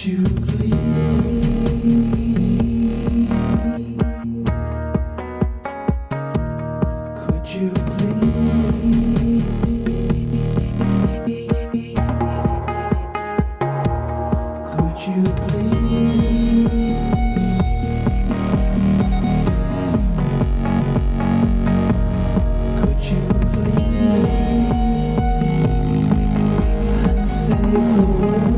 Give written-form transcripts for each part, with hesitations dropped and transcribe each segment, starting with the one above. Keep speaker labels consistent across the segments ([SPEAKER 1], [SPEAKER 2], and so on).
[SPEAKER 1] you please? Could you please? Could you please? Could you please? And save the world?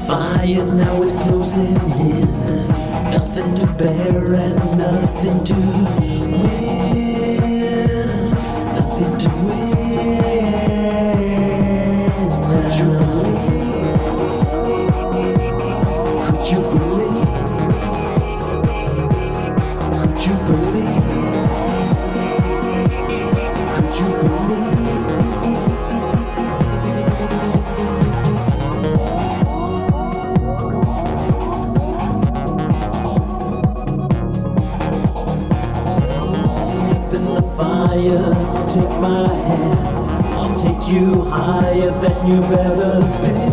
[SPEAKER 1] Fire now is closing in. Nothing to bear and nothing to win. Nothing to win. Could you believe? Could you believe? Could you believe? Could you believe? Fire, take my hand, I'll take you higher than you've ever been,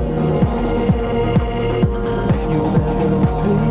[SPEAKER 1] than you've ever been.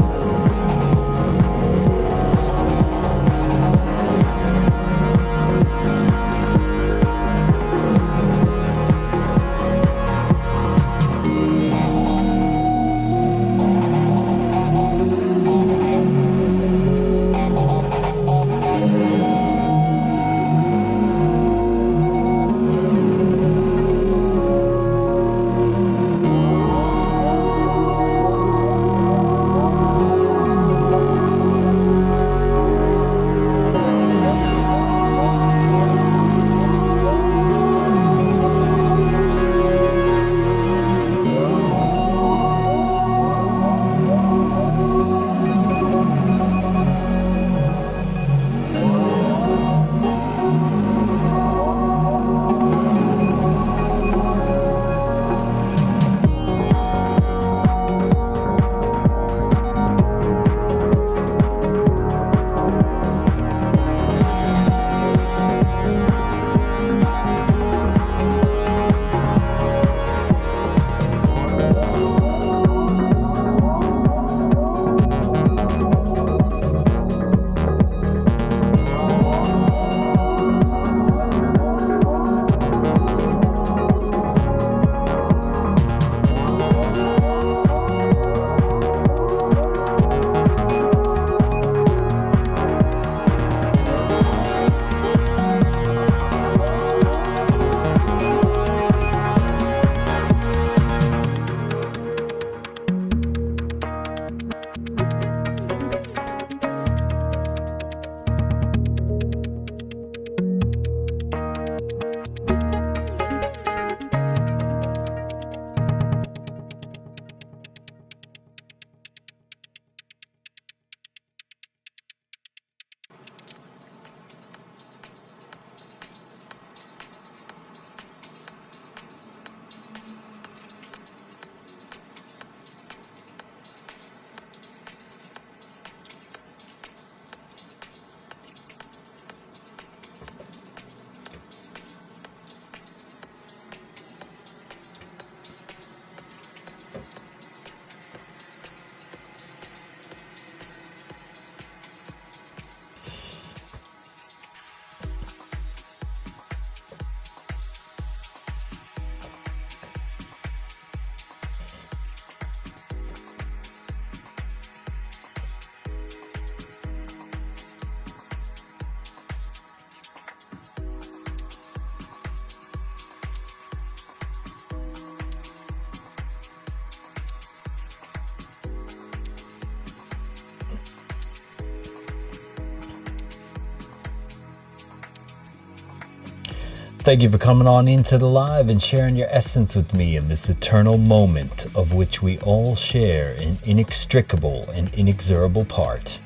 [SPEAKER 2] Thank you for coming on into the live and sharing your essence with me in this eternal moment of which we all share an inextricable and inexorable part.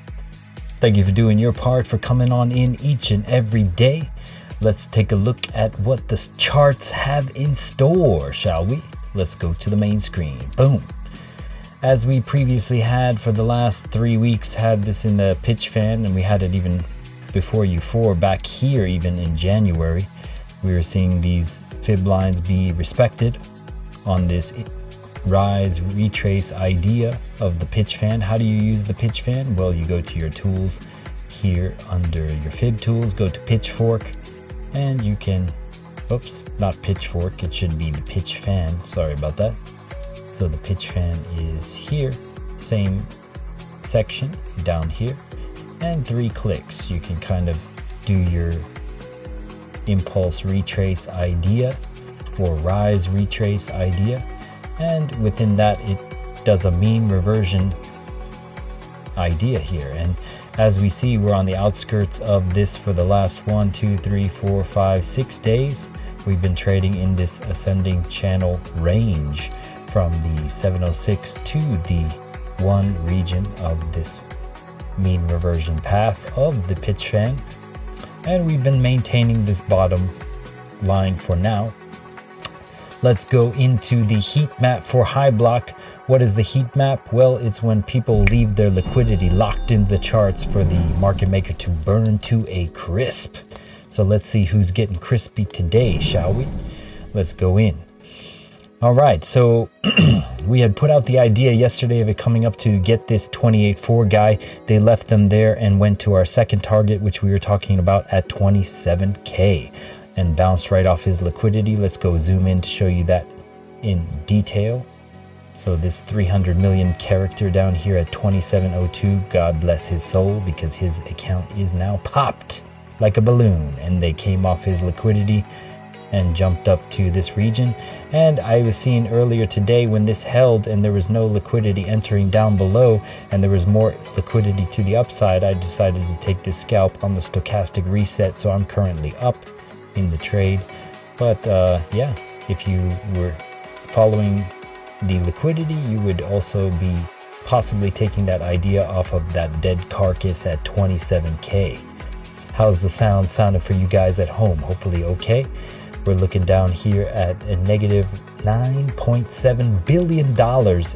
[SPEAKER 2] Thank you for doing your part, for coming on in each and every day. Let's take a look at what the charts have in store, shall we? Let's go to the main screen. Boom. As we previously had for the last 3 weeks, had this in the pitch fan, and we had it even before U4 back here, even in January. We were seeing these fib lines be respected on this rise retrace idea of the pitch fan. How do you use the pitch fan? Well, you go to your tools here under your fib tools, go to pitchfork, and you can, oops, not pitchfork, it should be the pitch fan, sorry about that. So the pitch fan is here, same section down here, and 3 clicks. You can kind of do your impulse retrace idea or rise retrace idea, and within that it does a mean reversion idea here. And as we see, we're on the outskirts of this for the last 1, 2, 3, 4, 5, 6 days. We've been trading in this ascending channel range from the 706 to the 1 region of this mean reversion path of the pitch fan. And we've been maintaining this bottom line for now. Let's go into the heat map for high block. What is the heat map? Well, it's when people leave their liquidity locked in the charts for the market maker to burn to a crisp. So let's see who's getting crispy today, shall we? Let's go in. All right, so we had put out the idea yesterday of it coming up to get this 28.4 guy. They left them there and went to our second target, which we were talking about at 27K, and bounced right off his liquidity. Let's go zoom in to show you that in detail. So this 300 million character down here at 2702, God bless his soul, because his account is now popped like a balloon, and they came off his liquidity and jumped up to this region. And I was seeing earlier today when this held and there was no liquidity entering down below and there was more liquidity to the upside, I decided to take this scalp on the stochastic reset. So I'm currently up in the trade. But yeah, if you were following the liquidity, you would also be possibly taking that idea off of that dead carcass at 27K. How's the sounded for you guys at home? Hopefully okay. We're looking down here at a negative $9.7 billion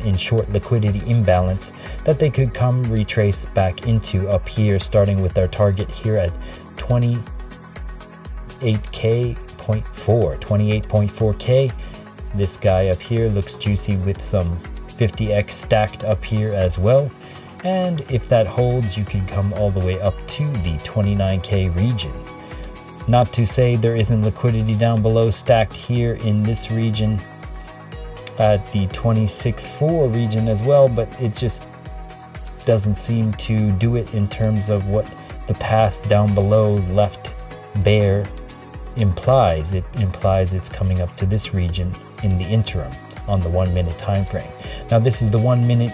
[SPEAKER 2] in short liquidity imbalance that they could come retrace back into up here, starting with our target here at 28.4K. This guy up here looks juicy with some 50x stacked up here as well. And if that holds, you can come all the way up to the 29K region. Not to say there isn't liquidity down below stacked here in this region at the 26.4 region as well, but it just doesn't seem to do it in terms of what the path down below left bare implies. It implies it's coming up to this region in the interim on the 1 minute time frame. Now this is the 1 minute,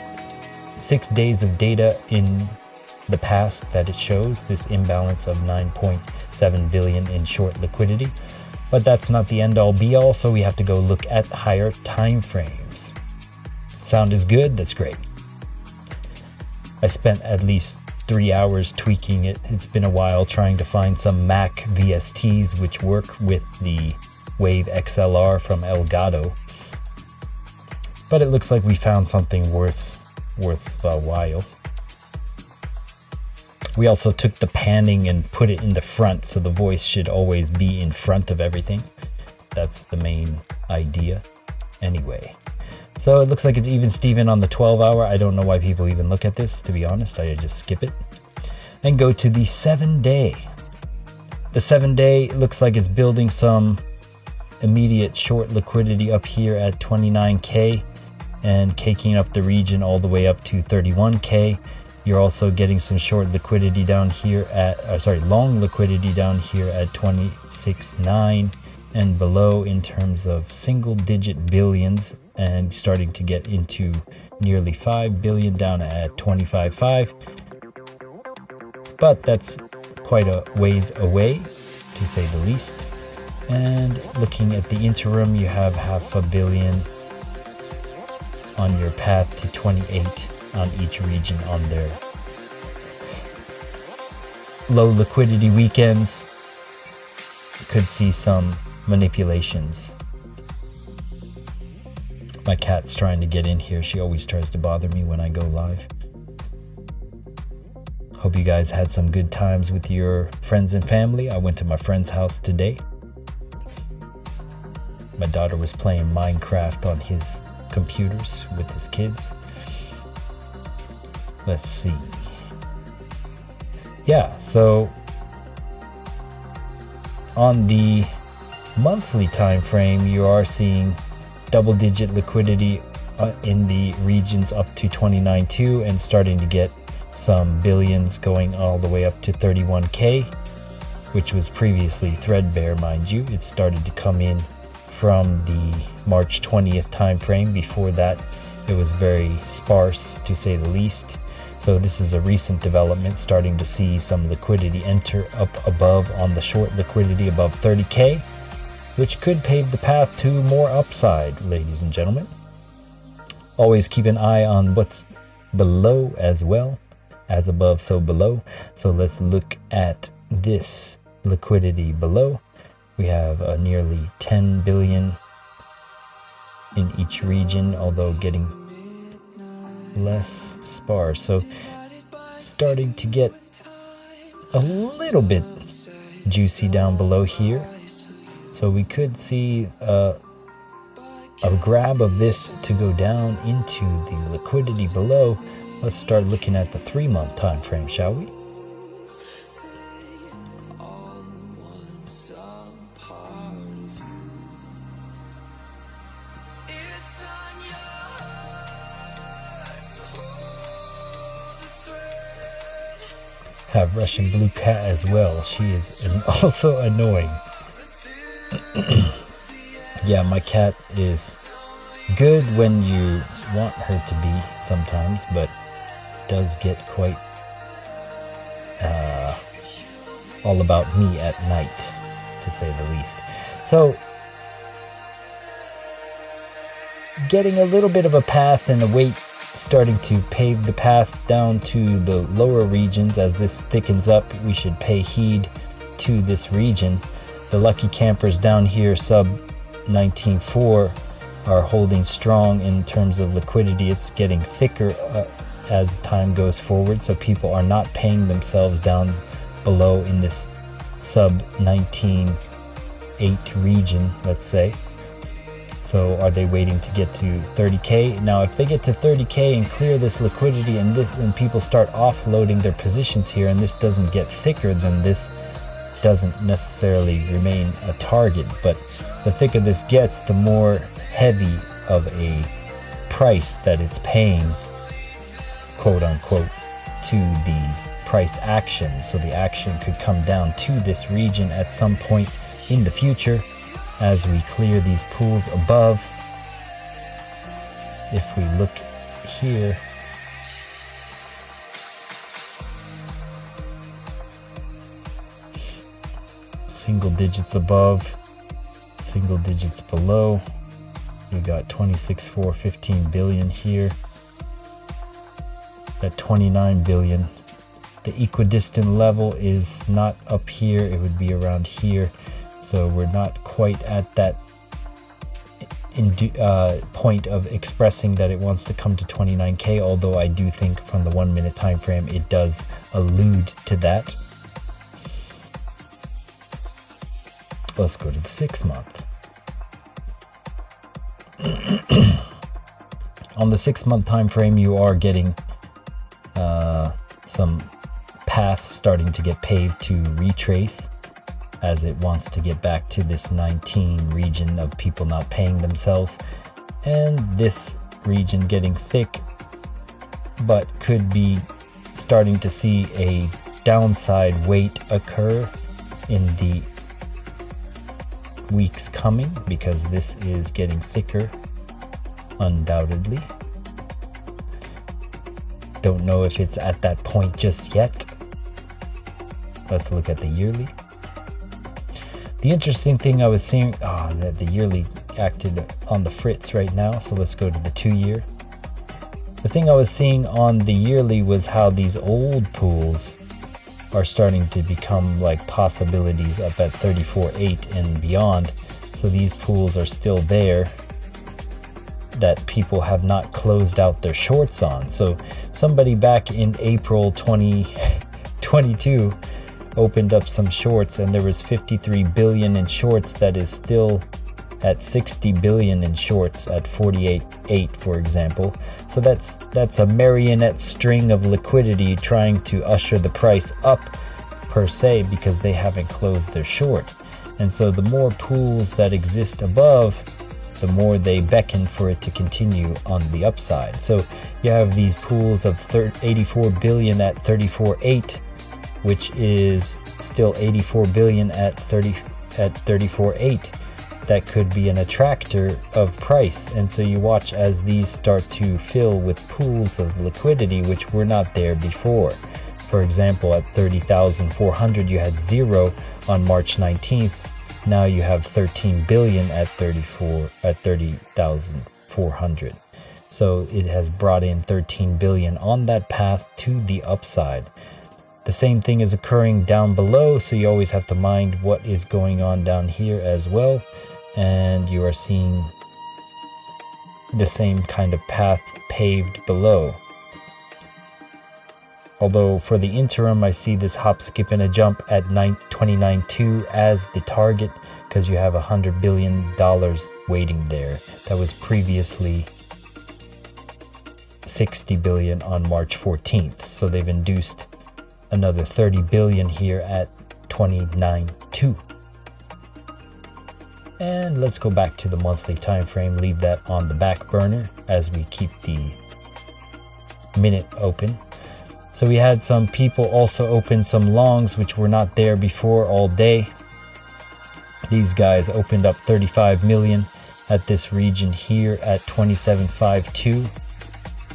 [SPEAKER 2] 6 days of data in the past that it shows this imbalance of 9.7 billion in short liquidity, but that's not the end all be all, so we have to go look at higher time frames. Sound is good, that's great. I spent at least 3 hours tweaking it. It's been a while trying to find some Mac VSTs which work with the Wave XLR from Elgato, but it looks like we found something worth a while. We also took the panning and put it in the front, so the voice should always be in front of everything. That's the main idea anyway. So it looks like it's even Steven on the 12 hour. I don't know why people even look at this, to be honest. I just skip it and go to the 7 day. The 7 day looks like it's building some immediate short liquidity up here at 29K and caking up the region all the way up to 31K. You're also getting some short liquidity down here at, long liquidity down here at 26.9 and below in terms of single digit billions, and starting to get into nearly 5 billion down at 25.5. But that's quite a ways away, to say the least. And looking at the interim, you have $500 million on your path to 28 on each region on their low liquidity weekends. Could see some manipulations. My cat's trying to get in here. She always tries to bother me when I go live. Hope you guys had some good times with your friends and family. I went to my friend's house today. My daughter was playing Minecraft on his computers with his kids. Let's see. Yeah, so on the monthly time frame, you are seeing double-digit liquidity in the regions up to 29.2 and starting to get some billions going all the way up to 31K, which was previously threadbare, mind you. It started to come in from the March 20th time frame. Before that, it was very sparse, to say the least. So this is a recent development, starting to see some liquidity enter up above on the short liquidity above 30K, which could pave the path to more upside, ladies and gentlemen. Always keep an eye on what's below as well. As above, so below. So let's look at this liquidity below. We have nearly 10 billion in each region, although getting less sparse. So starting to get a little bit juicy down below here. So we could see a grab of this to go down into the liquidity below. Let's start looking at the 3-month time frame, shall we? Have Russian blue cat as well. She is also annoying. Yeah, my cat is good when you want her to be sometimes, but does get quite all about me at night, to say the least. So getting a little bit of a path and a weight starting to pave the path down to the lower regions. As this thickens up, we should pay heed to this region. The lucky campers down here sub 19.4 are holding strong in terms of liquidity. It's getting thicker as time goes forward, so people are not paying themselves down below in this sub 19.8 region, let's say. So are they waiting to get to 30K? Now, if they get to 30K and clear this liquidity and people start offloading their positions here, and this doesn't get thicker, then this doesn't necessarily remain a target. But the thicker this gets, the more heavy of a price that it's paying, quote unquote, to the price action. So the action could come down to this region at some point in the future as we clear these pools above. If we look here, single digits above, single digits below. We got 26.4, 15 billion here. That 29 billion. The equidistant level is not up here, it would be around here. So we're not quite at that point of expressing that it wants to come to 29K, although I do think from the 1 minute time frame it does allude to that. Let's go to the 6 month. On the 6 month time frame, you are getting some paths starting to get paved to retrace, as it wants to get back to this 19 region of people not paying themselves, and this region getting thick, but could be starting to see a downside weight occur in the weeks coming, because this is getting thicker, undoubtedly. Don't know if it's at that point just yet. Let's look at the yearly. The interesting thing I was seeing, the yearly acted on the fritz right now, so let's go to the 2-year. The thing I was seeing on the yearly was how these old pools are starting to become like possibilities up at 34.8 and beyond. So these pools are still there that people have not closed out their shorts on. So somebody back in April 2022 opened up some shorts, and there was 53 billion in shorts. That is still at 60 billion in shorts at 48.8, for example. So that's a marionette string of liquidity trying to usher the price up per se, because they haven't closed their short. And so the more pools that exist above, the more they beckon for it to continue on the upside. So you have these pools of 84 billion at 34.8, which is still 84 billion at 34.8. That could be an attractor of price. And so you watch as these start to fill with pools of liquidity which were not there before. For example, at 30,400 you had 0 on March 19th. Now you have 13 billion at 30,400. So it has brought in 13 billion on that path to the upside. The same thing is occurring down below, so you always have to mind what is going on down here as well. And you are seeing the same kind of path paved below. Although for the interim, I see this hop, skip, and a jump at 29.2 as the target, because you have $100 billion waiting there. That was previously 60 billion on March 14th. So they've induced another 30 billion here at 29.2. And let's go back to the monthly time frame, leave that on the back burner as we keep the minute open. So we had some people also open some longs which were not there before all day. These guys opened up 35 million at this region here at 27.52.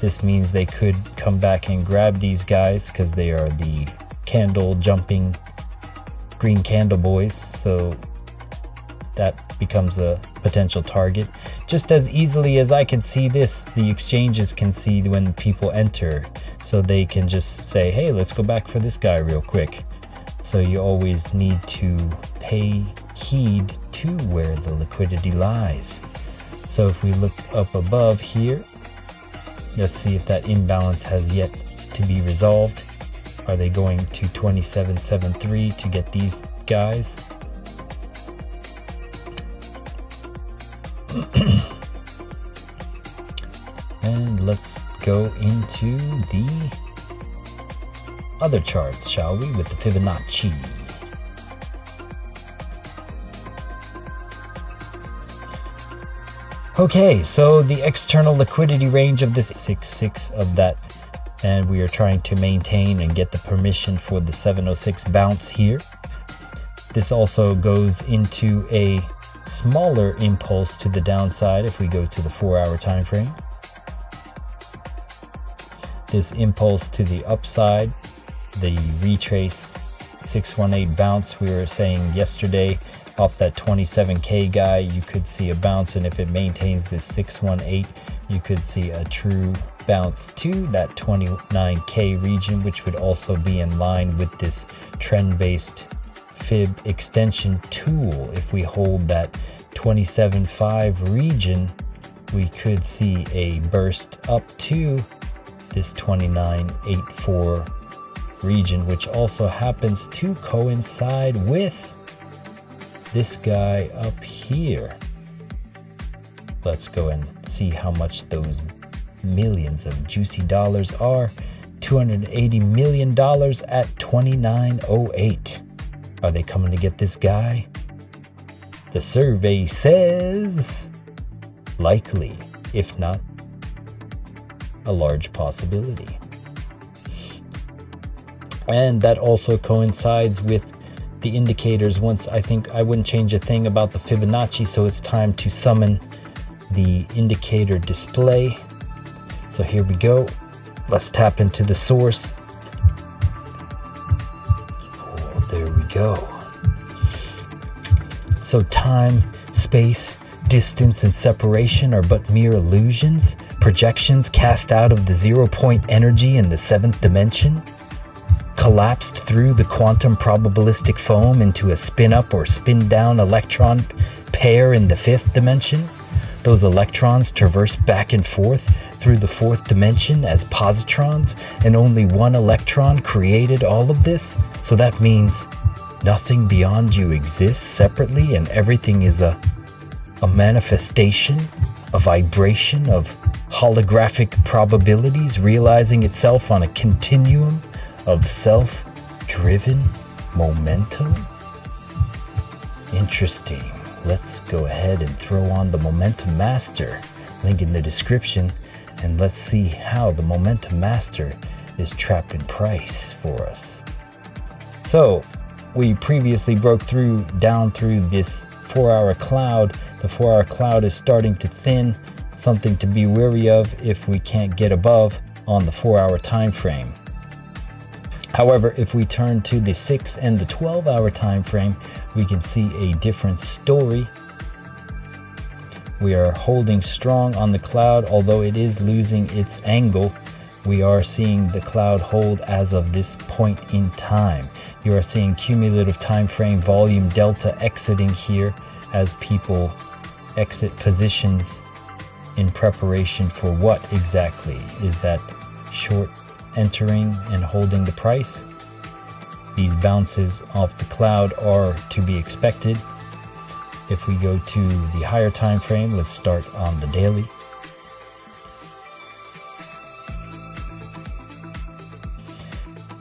[SPEAKER 2] This means they could come back and grab these guys because they are the candle jumping green candle boys. So that becomes a potential target. Just as easily as I can see this, the exchanges can see when people enter. So they can just say, hey, let's go back for this guy real quick. So you always need to pay heed to where the liquidity lies. So if we look up above here, let's see if that imbalance has yet to be resolved. Are they going to 27.73 to get these guys? And let's go into the other charts, shall we, with the Fibonacci. Okay, so the external liquidity range of this 6.6 of that, and we are trying to maintain and get the permission for the 706 bounce here. This also goes into a smaller impulse to the downside if we go to the 4-hour time frame. This impulse to the upside, the retrace 618 bounce we were saying yesterday, off that 27k guy, you could see a bounce, and if it maintains this 618, you could see a true bounce to that 29k region, which would also be in line with this trend-based fib extension tool. If we hold that 27.5 region, we could see a burst up to this 29.84 region, which also happens to coincide with this guy up here. Let's go and see how much those millions of juicy dollars are. $280 million at 29.08. Are they coming to get this guy? The survey says likely, if not a large possibility. And that also coincides with the indicators. Once, I think I wouldn't change a thing about the Fibonacci, so it's time to summon the indicator display. So here we go. Let's tap into the source. Oh, there we go. So time, space, distance, and separation are but mere illusions, projections cast out of the 0-point energy in the 7th dimension, collapsed through the quantum probabilistic foam into a spin-up or spin-down electron pair in the 5th dimension. Those electrons traverse back and forth through the 4th dimension as positrons, and only one electron created all of this. So that means nothing beyond you exists separately, and everything is a manifestation, a vibration of holographic probabilities realizing itself on a continuum of self-driven momentum. Interesting. Let's go ahead and throw on the Momentum Master, link in the description, and let's see how the Momentum Master is trapping price for us. So we previously broke down through this 4-hour cloud. The 4-hour cloud is starting to thin, something to be wary of if we can't get above on the 4-hour time frame. However, if we turn to the 6 and the 12-hour time frame, we can see a different story. We are holding strong on the cloud, although it is losing its angle. We are seeing the cloud hold as of this point in time. You are seeing cumulative time frame volume delta exiting here as people exit positions in preparation for what exactly? Is that short entering and holding the price? These bounces off the cloud are to be expected. If we go to the higher time frame, let's start on the daily.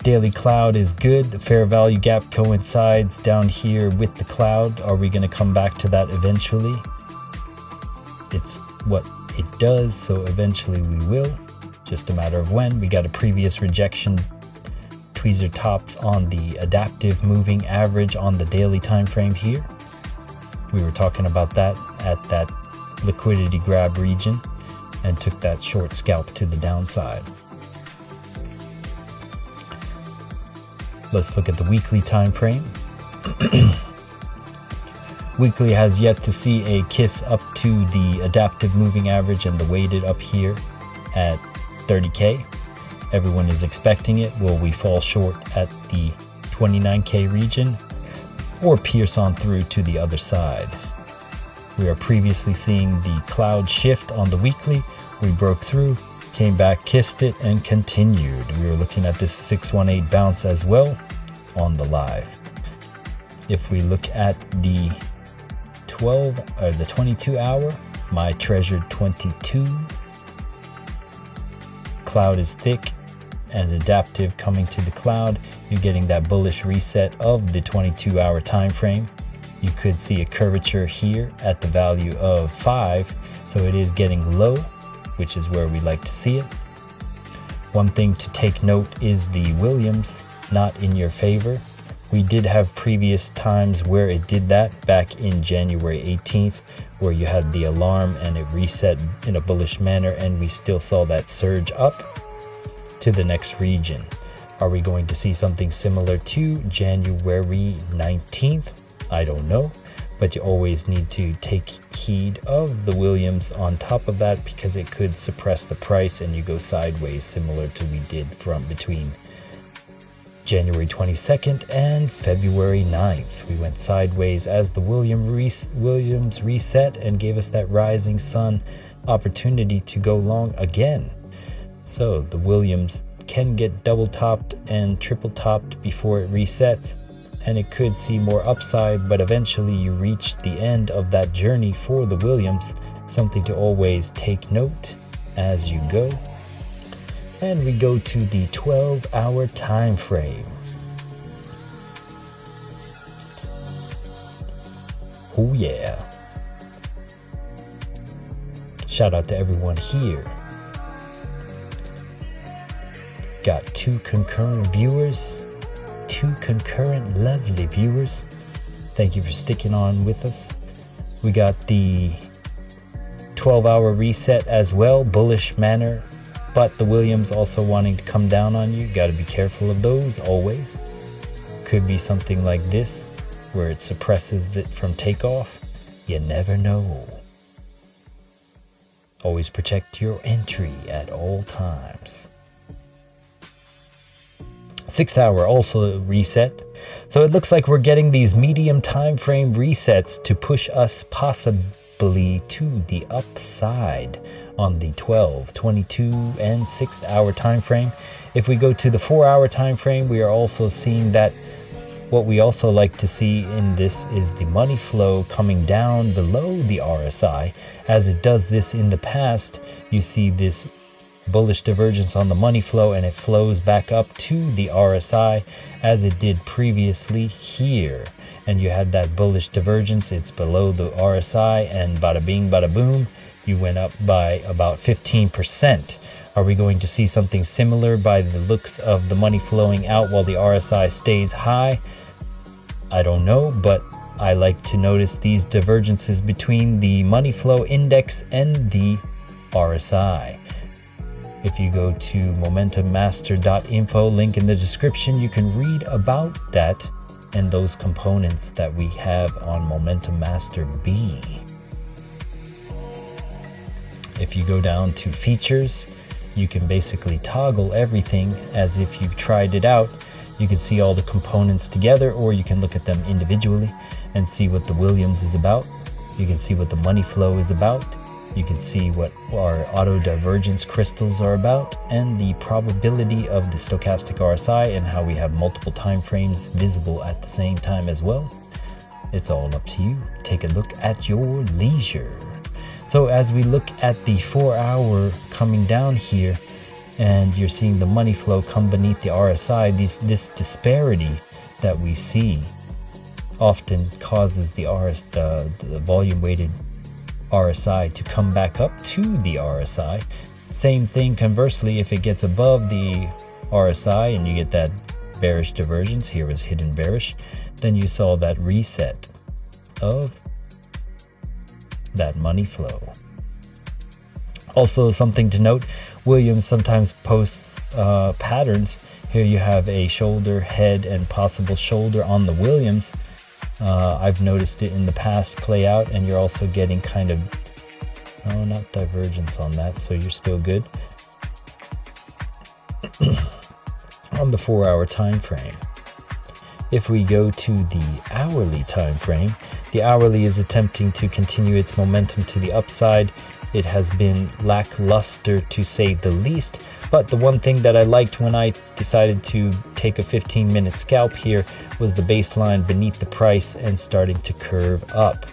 [SPEAKER 2] Daily cloud is good. The fair value gap coincides down here with the cloud. Are we going to come back to that eventually? It's what it does, so eventually we will. Just a matter of when. We got a previous rejection, tweezer tops on the adaptive moving average on the daily time frame here. We were talking about that at that liquidity grab region and took that short scalp to the downside. Let's look at the weekly time frame. Weekly has yet to see a kiss up to the adaptive moving average and the weighted up here at 30K. Everyone is expecting it. Will we fall short at the 29K region or pierce on through to the other side? We are previously seeing the cloud shift on the weekly. We broke through, came back, kissed it, and continued. We were looking at this 618 bounce as well on the live. If we look at the 22 hour, my treasured 22, cloud is thick and adaptive coming to the cloud. You're getting that bullish reset of the 22 hour time frame. You could see a curvature here at the value of 5, so it is getting low, which is where we like to see it. One thing to take note is the Williams not in your favor. We did have previous times where it did that back in January 18th, where you had the alarm and it reset in a bullish manner, and we still saw that surge up to the next region. Are we going to see something similar to January 19th? I don't know, but you always need to take heed of the Williams on top of that, because it could suppress the price and you go sideways, similar to we did from between January 22nd and February 9th. We went sideways as the Williams reset and gave us that rising sun opportunity to go long again. So the Williams can get double topped and triple topped before it resets, and it could see more upside, but eventually you reach the end of that journey for the Williams. Something to always take note as you go. And we go to the 12-hour time frame. Oh yeah. Shout out to everyone here. Got 2 concurrent viewers, 2 concurrent lovely viewers. Thank you for sticking on with us. We got the 12-hour reset as well, bullish manner, but the Williams also wanting to come down on you. Got to be careful of those always. Could be something like this, where it suppresses it from takeoff? You never know. Always protect your entry at all times. 6 hour also reset. So it looks like we're getting these medium time frame resets to push us possibly to the upside on the 12, 22, and 6 hour time frame. If we go to the 4 hour time frame, we are also seeing that what we also like to see in this is the money flow coming down below the RSI. As it does this in the past, you see this bullish divergence on the money flow, and it flows back up to the RSI as it did previously here. And you had that bullish divergence, it's below the RSI, and bada bing, bada boom, you went up by about 15%. Are we going to see something similar by the looks of the money flowing out while the RSI stays high? I don't know, but I like to notice these divergences between the money flow index and the RSI. If you go to momentummaster.info, link in the description, you can read about that and those components that we have on Momentum Master B. If you go down to features, you can basically toggle everything as if you've tried it out. You can see all the components together, or you can look at them individually and see what the Williams is about. You can see what the money flow is about. You can see what our auto divergence crystals are about, and the probability of the stochastic RSI, and how we have multiple time frames visible at the same time as well. It's all up to you. Take a look at your leisure. So as we look at the 4 hour coming down here, and you're seeing the money flow come beneath the RSI, this disparity that we see often causes the volume weighted RSI to come back up to the RSI. Same thing conversely, if it gets above the RSI and you get that bearish divergence, here is hidden bearish, then you saw that reset of that money flow. Also, something to note, Williams sometimes posts patterns. Here you have a shoulder, head, and possible shoulder on the Williams. I've noticed it in the past play out, and you're also getting kind of, not divergence on that, so you're still good. On the 4 hour time frame. If we go to the hourly time frame, the hourly is attempting to continue its momentum to the upside. It has been lackluster to say the least, but the one thing that I liked when I decided to take a 15-minute scalp here was the baseline beneath the price and starting to curve up.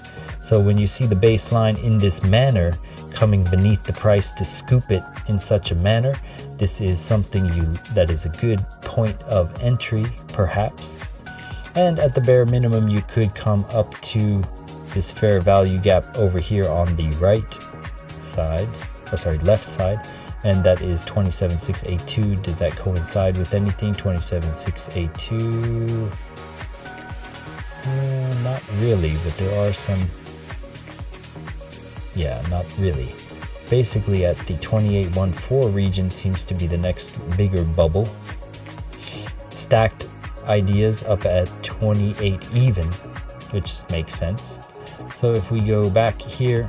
[SPEAKER 2] So when you see the baseline in this manner coming beneath the price to scoop it in such a manner, this is something that is a good point of entry perhaps. And at the bare minimum, you could come up to this fair value gap over here on the left side, and that is 27,682. Does that coincide with anything? 27,682. Not really, but there are some. Yeah, not really. Basically, at the 2814 region seems to be the next bigger bubble. Stacked ideas up at 28 even, which makes sense. So if we go back here,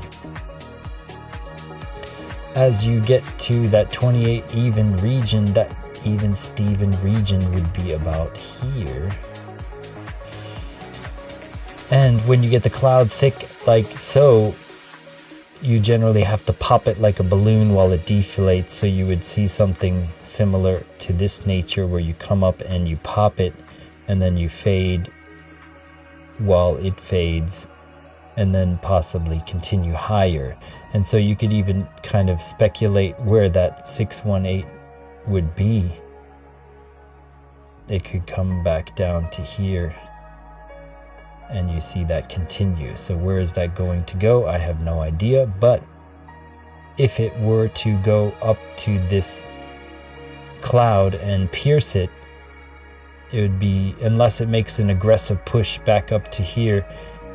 [SPEAKER 2] as you get to that 28 even region, that even Steven region would be about here. And when you get the cloud thick like so, you generally have to pop it like a balloon while it deflates. So you would see something similar to this nature, where you come up and you pop it and then you fade while it fades, and then possibly continue higher. And so you could even kind of speculate where that 618 would be. It could come back down to here, and you see that continue. So where is that going to go? I have no idea, but if it were to go up to this cloud and pierce it, it would be, unless it makes an aggressive push back up to here,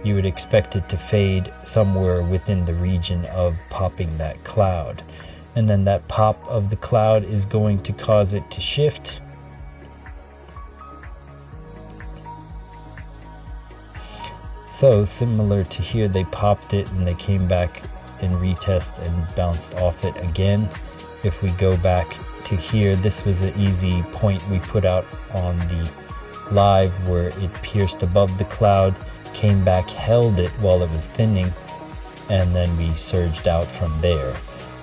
[SPEAKER 2] you would expect it to fade somewhere within the region of popping that cloud. And then that pop of the cloud is going to cause it to shift. So similar to here, they popped it and they came back and retest and bounced off it again. If we go back to here, this was an easy point we put out on the live where it pierced above the cloud, came back, held it while it was thinning, and then we surged out from there.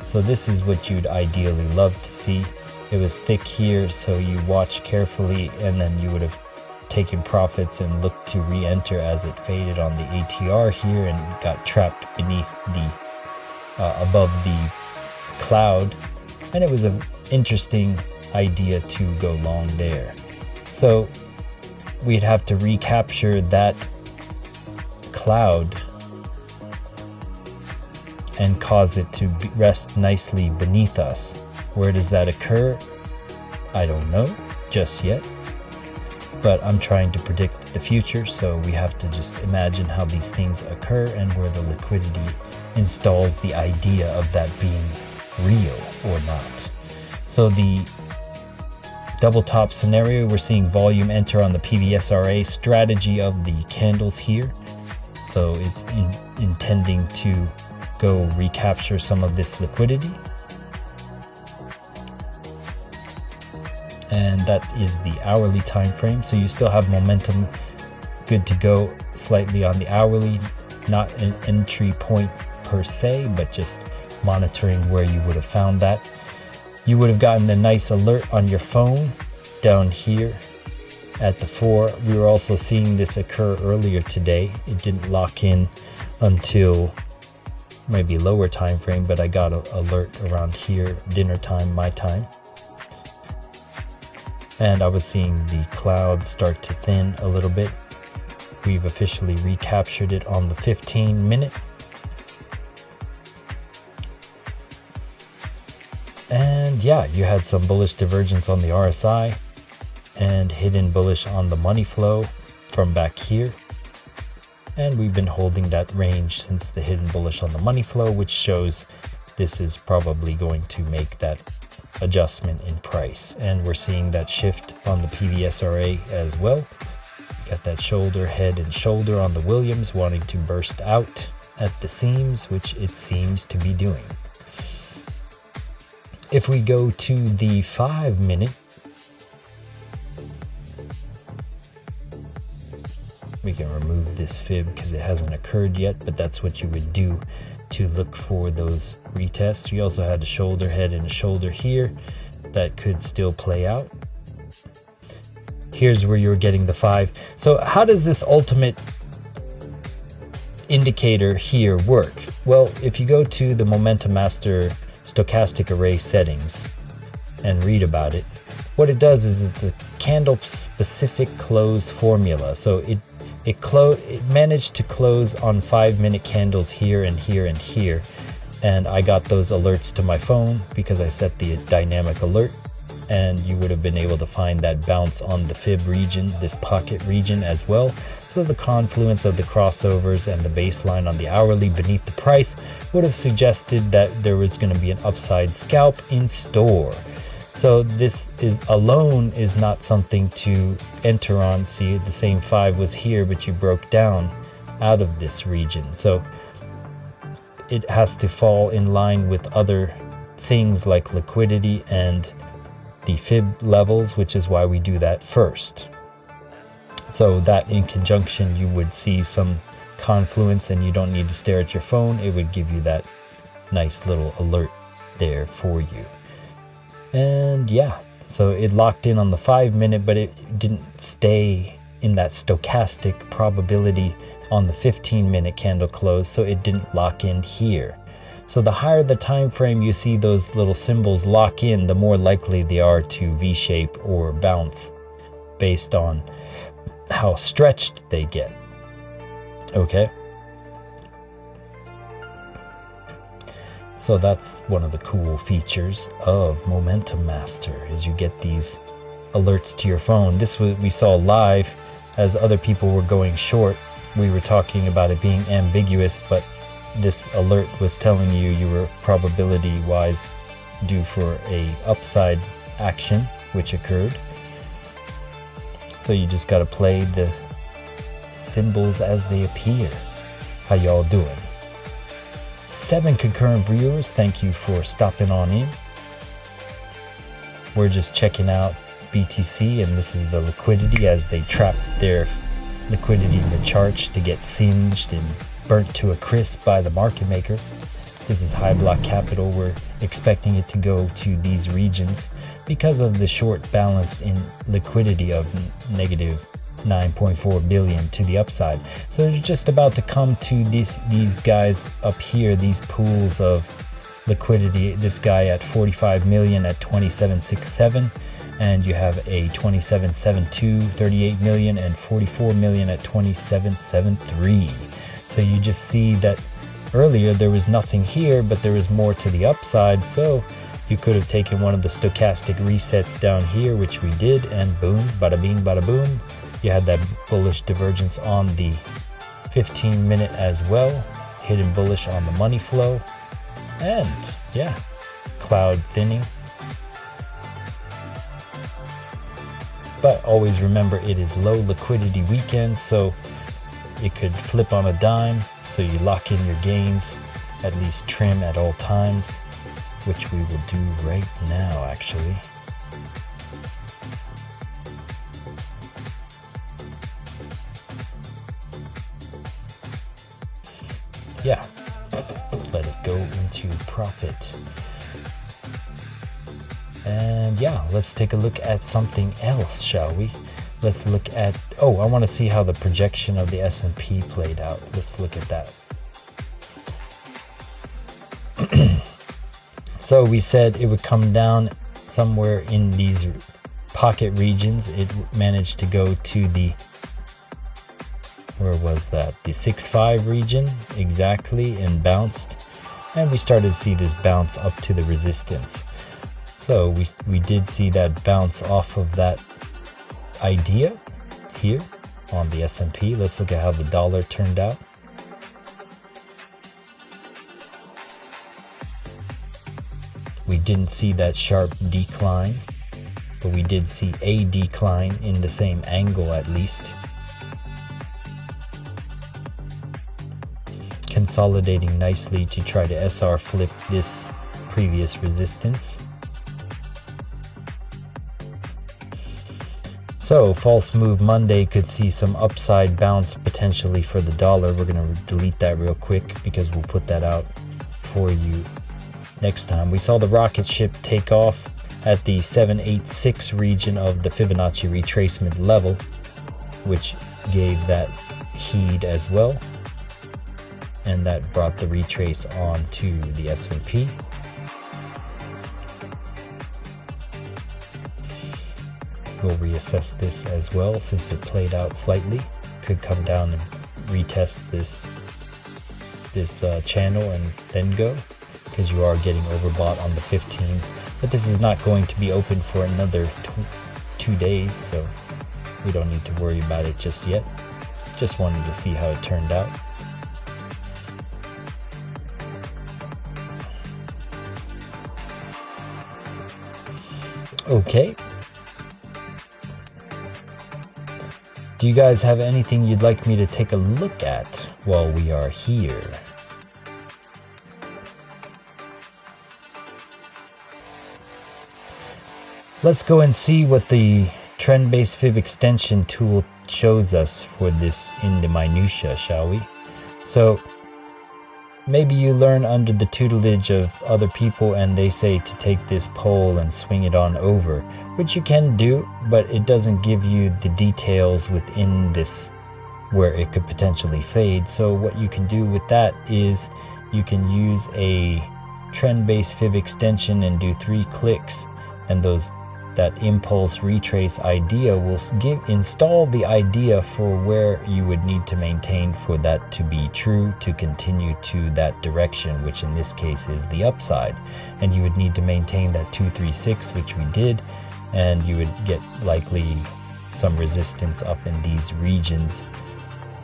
[SPEAKER 2] So this is what you'd ideally love to see. It was thick here, so you watch carefully, and then you would have taken profits and looked to re-enter as it faded on the ATR here and got trapped beneath the above the cloud. And it was an interesting idea to go long there. So we'd have to recapture that cloud and cause it to rest nicely beneath us. Where does that occur? I don't know just yet, but I'm trying to predict the future, so we have to just imagine how these things occur and where the liquidity installs the idea of that being real or not. So the double top scenario, we're seeing volume enter on the PVSRA strategy of the candles here. So it's intending to go recapture some of this liquidity. And that is the hourly time frame. So you still have momentum good to go slightly on the hourly, not an entry point per se, but just monitoring where you would have found that. You would have gotten a nice alert on your phone down here at the 4. We were also seeing this occur earlier today. It didn't lock in until maybe lower time frame, but I got an alert around here, dinner time, my time. And I was seeing the cloud start to thin a little bit. We've officially recaptured it on the 15-minute. And yeah, you had some bullish divergence on the RSI and hidden bullish on the money flow from back here. And we've been holding that range since the hidden bullish on the money flow, which shows this is probably going to make that adjustment in price. And we're seeing that shift on the PVSRA as well. Got that shoulder, head and shoulder on the Williams wanting to burst out at the seams, which it seems to be doing. If we go to the 5-minute, we can remove this fib because it hasn't occurred yet, but that's what you would do to look for those retests. We also had a shoulder, head and a shoulder here that could still play out. Here's where you're getting the 5. So how does this ultimate indicator here work? Well, if you go to the Momentum Master stochastic array settings and read about it, what it does is it's a candle specific close formula. So it managed to close on 5-minute candles here and here and here, and I got those alerts to my phone because I set the dynamic alert, and you would have been able to find that bounce on the fib region, this pocket region as well. So the confluence of the crossovers and the baseline on the hourly beneath the price would have suggested that there was going to be an upside scalp in store. So this alone is not something to enter on. See, the same 5 was here, but you broke down out of this region. So it has to fall in line with other things like liquidity and the fib levels, which is why we do that first. So that in conjunction, you would see some confluence and you don't need to stare at your phone. It would give you that nice little alert there for you. And yeah, so it locked in on the 5-minute, but it didn't stay in that stochastic probability on the 15-minute candle close, so it didn't lock in here. So the higher the time frame you see those little symbols lock in, the more likely they are to V-shape or bounce based on how stretched they get. Okay. So that's one of the cool features of Momentum Master, is you get these alerts to your phone. This we saw live as other people were going short. We were talking about it being ambiguous, but this alert was telling you you were probability wise due for a upside action, which occurred. So you just got to play the symbols as they appear. How y'all doing? 7 concurrent viewers, thank you for stopping on in. We're just checking out BTC, and this is the liquidity as they trap their liquidity in the charts to get singed and burnt to a crisp by the market maker. This is high block capital. We're expecting it to go to these regions because of the short balance in liquidity of negative 9.4 billion to the upside. So they're just about to come to these guys up here, these pools of liquidity. This guy at 45 million at 27.67, and you have a 27.72, 38 million, and 44 million at 27.73. So you just see that earlier there was nothing here, but there was more to the upside. So you could have taken one of the stochastic resets down here, which we did, and boom, bada bing, bada boom. You had that bullish divergence on the 15-minute as well, hidden bullish on the money flow, and yeah, cloud thinning. But always remember, it is low liquidity weekend, so it could flip on a dime. So you lock in your gains, at least trim at all times, which we will do right now actually. Yeah, let it go into profit. And yeah, let's take a look at something else, shall we? Let's look at, I want to see how the projection of the S&P played out. Let's look at that. So we said it would come down somewhere in these pocket regions. It managed to go to the, where was that? The 6.5 region exactly, and bounced. And we started to see this bounce up to the resistance. So we did see that bounce off of that idea here on the S&P. Let's look at how the dollar turned out. We didn't see that sharp decline, but we did see a decline in the same angle at least. Consolidating nicely to try to SR flip this previous resistance. So false move Monday could see some upside bounce potentially for the dollar. We're going to delete that real quick because we'll put that out for you next time. We saw the rocket ship take off at the 786 region of the Fibonacci retracement level, which gave that heed as well. And that brought the retrace on to the S&P. We'll reassess this as well since it played out slightly. Could come down and retest this channel and then go, because you are getting overbought on the 15. But this is not going to be open for another 2 days, so we don't need to worry about it just yet. Just wanted to see how it turned out. Okay. Do you guys have anything you'd like me to take a look at while we are here? Let's go and see what the trend-based fib extension tool shows us for this in the minutia, shall we? So maybe you learn under the tutelage of other people and they say to take this pole and swing it on over, which you can do, but it doesn't give you the details within this where it could potentially fade. So what you can do with that is you can use a trend-based fib extension and do 3 clicks, and that impulse retrace idea will install the idea for where you would need to maintain for that to be true, to continue to that direction, which in this case is the upside. And you would need to maintain that 236, which we did, and you would get likely some resistance up in these regions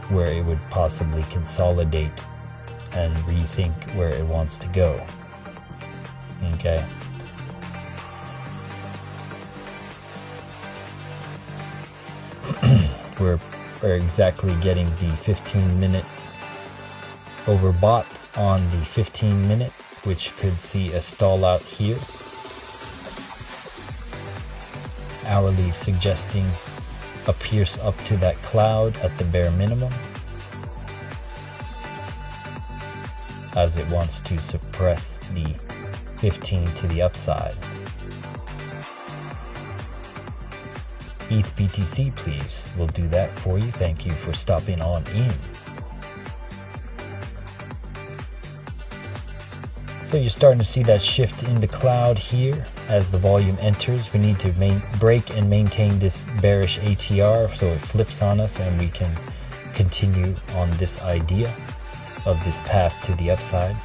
[SPEAKER 2] where it would possibly consolidate and rethink where it wants to go. Okay. We're we're exactly getting the 15-minute overbought on the 15-minute, which could see a stall out here. Hourly suggesting a pierce up to that cloud at the bare minimum, as it wants to suppress the 15 to the upside. ETH BTC, please. We'll do that for you. Thank you for stopping on in. So you're starting to see that shift in the cloud here as the volume enters. We need to break and maintain this bearish ATR so it flips on us and we can continue on this idea of this path to the upside.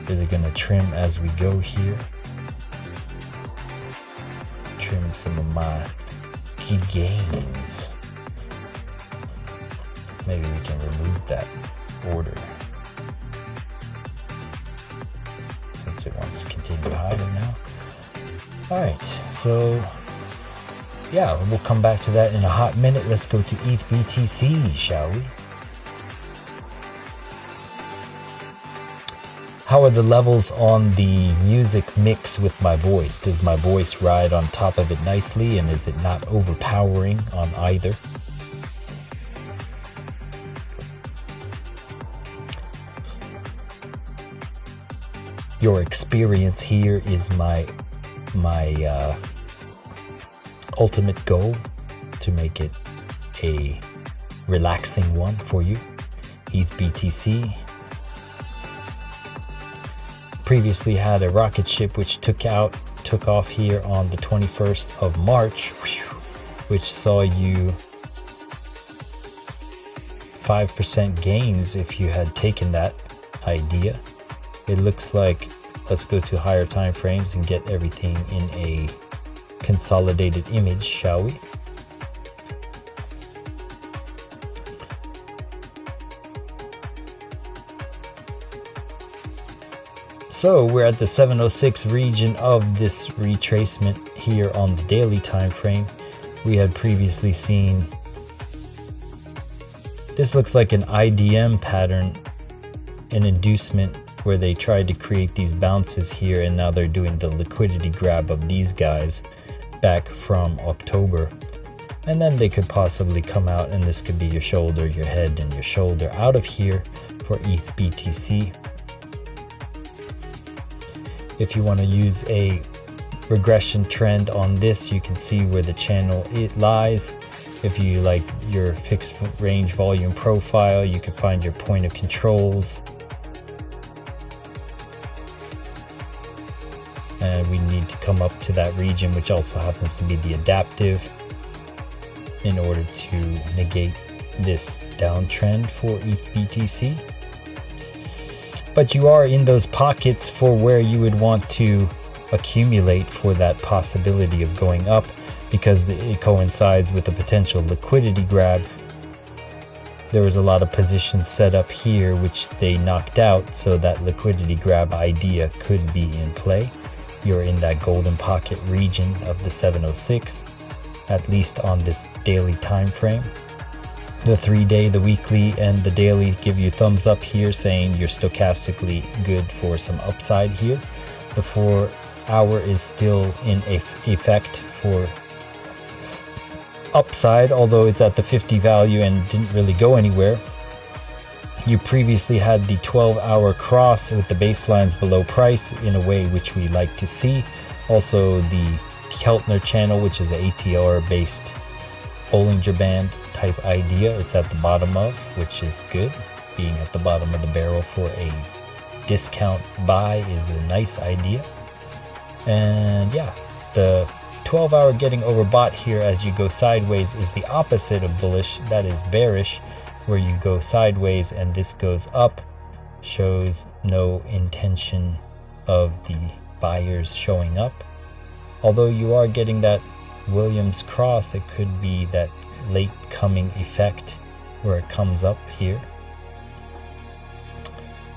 [SPEAKER 2] Is it going to trim as we go here? Trim some of my key gains. Maybe we can remove that order since it wants to continue higher now. Alright, so yeah, we'll come back to that in a hot minute. Let's go to ETH BTC, shall we? How are the levels on the music mix with my voice? Does my voice ride on top of it nicely, and is it not overpowering on either? Your experience here is my ultimate goal, to make it a relaxing one for you. ETH BTC previously had a rocket ship which took off here on the 21st of March, which saw you 5% gains if you had taken that idea. It looks like, let's go to higher time frames and get everything in a consolidated image, shall we? So we're at the 706 region of this retracement here on the daily time frame. We had previously seen, this looks like an IDM pattern, an inducement where they tried to create these bounces here, and now they're doing the liquidity grab of these guys back from October. And then they could possibly come out, and this could be your shoulder, your head, and your shoulder out of here for ETH BTC. If you want to use a regression trend on this, you can see where the channel it lies. If you like your fixed range volume profile, you can find your point of controls. And we need to come up to that region, which also happens to be the adaptive, in order to negate this downtrend for ETH BTC. But you are in those pockets for where you would want to accumulate for that possibility of going up, because it coincides with a potential liquidity grab. There was a lot of positions set up here which they knocked out, so that liquidity grab idea could be in play. You're in that golden pocket region of the 706, at least on this daily time frame. The 3-day, the weekly, and the daily give you thumbs up here, saying you're stochastically good for some upside here. The 4-hour is still in effect for upside, although it's at the 50 value and didn't really go anywhere. You previously had the 12-hour cross with the baselines below price in a way which we like to see. Also the Keltner channel, which is an ATR based Bollinger Band type idea, it's at the bottom of, which is good. Being at the bottom of the barrel for a discount buy is a nice idea. And yeah, the 12-hour getting overbought here as you go sideways is the opposite of bullish. That is bearish, where you go sideways and this goes up, shows no intention of the buyers showing up. Although you are getting that Williams cross, it could be that late coming effect where it comes up here.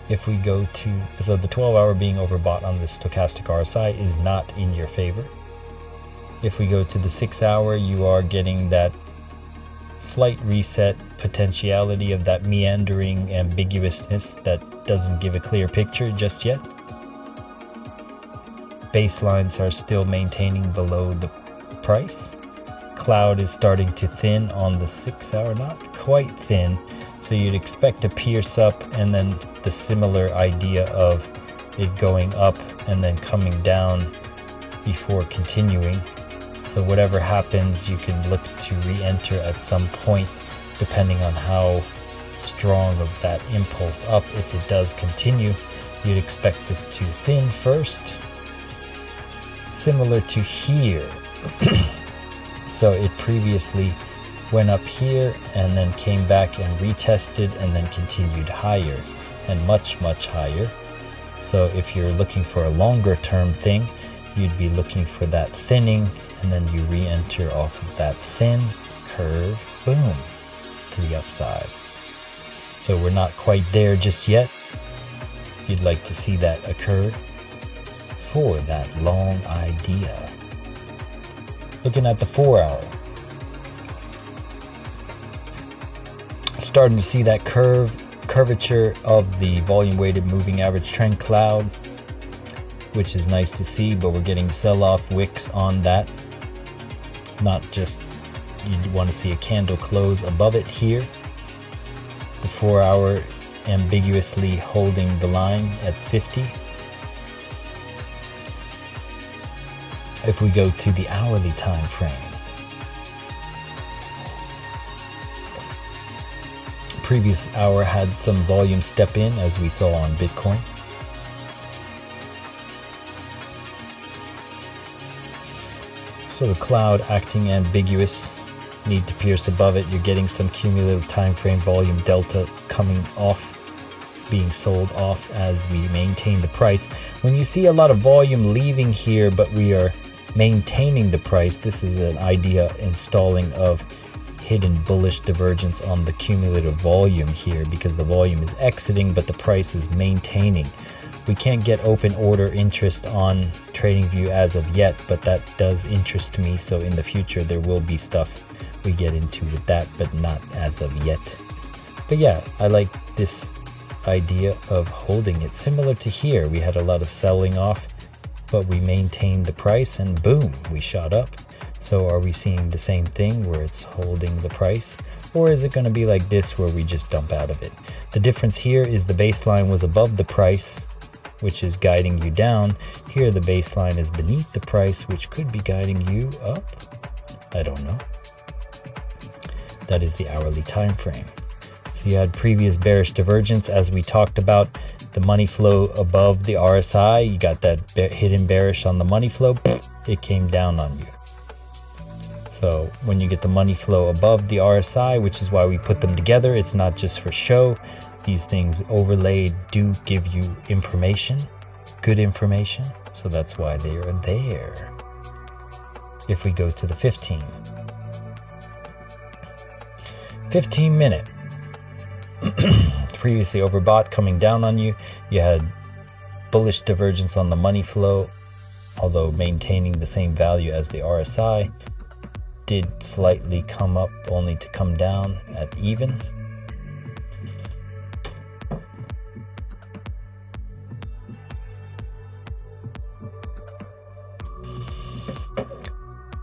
[SPEAKER 2] If we go to, so the 12-hour being overbought on the stochastic RSI is not in your favor. If we go to the 6-hour, you are getting that slight reset, potentiality of that meandering ambiguousness that doesn't give a clear picture just yet. Baselines are still maintaining below the price. Cloud is starting to thin on the 6 hour, not quite thin, so you'd expect to pierce up, and then the similar idea of it going up and then coming down before continuing. So whatever happens, you can look to re-enter at some point depending on how strong of that impulse up. If it does continue, you'd expect this to thin first, similar to here. So it previously went up here and then came back and retested and then continued higher and much higher. So if you're looking for a longer term thing, you'd be looking for that thinning, and then you re-enter off of that thin curve, boom, to the upside. So we're not quite there just yet. You'd like to see that occur for that long idea. Looking at the 4 hour, starting to see that curvature of the volume weighted moving average trend cloud, which is nice to see, but we're getting sell-off wicks on that. Not just, you want to see a candle close above it here. The 4 hour ambiguously holding the line at 50. If we go to the hourly time frame, previous hour had some volume step in, as we saw on Bitcoin. So the cloud acting ambiguous, need to pierce above it. You're getting some cumulative time frame volume delta coming off, being sold off as we maintain the price. When you see a lot of volume leaving here, but we are maintaining the price, this is an idea installing of hidden bullish divergence on the cumulative volume here, because the volume is exiting but the price is maintaining. We can't get open order interest on TradingView as of yet, but that does interest me, so in the future there will be stuff we get into with that, but not as of yet. But yeah, I like this idea of holding it. Similar to here, we had a lot of selling off, but we maintained the price and boom, we shot up. So are we seeing the same thing where it's holding the price? Or is it going to be like this where we just dump out of it? The difference here is the baseline was above the price, which is guiding you down. Here the baseline is beneath the price, which could be guiding you up. I don't know. That is the hourly time frame. So you had previous bearish divergence, as we talked about. The money flow above the RSI, you got that hidden bearish on the money flow, it came down on you. So when you get the money flow above the RSI, which is why we put them together, it's not just for show. These things overlaid do give you information, good information. So that's why they are there. If we go to the 15 minute, previously overbought, coming down on you. You had bullish divergence on the money flow, although maintaining the same value as the RSI. Did slightly come up, only to come down at even.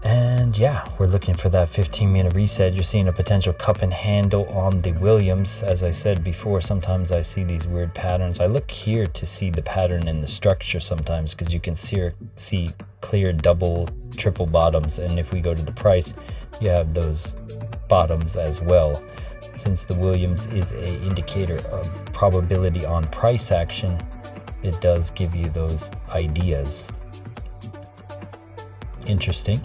[SPEAKER 2] And yeah, we're looking for that 15-minute reset. You're seeing a potential cup and handle on the Williams. As I said before, sometimes I see these weird patterns. I look here to see the pattern in the structure sometimes, because you can see clear double, triple bottoms. And if we go to the price, you have those bottoms as well. Since the Williams is an indicator of probability on price action, it does give you those ideas. Interesting.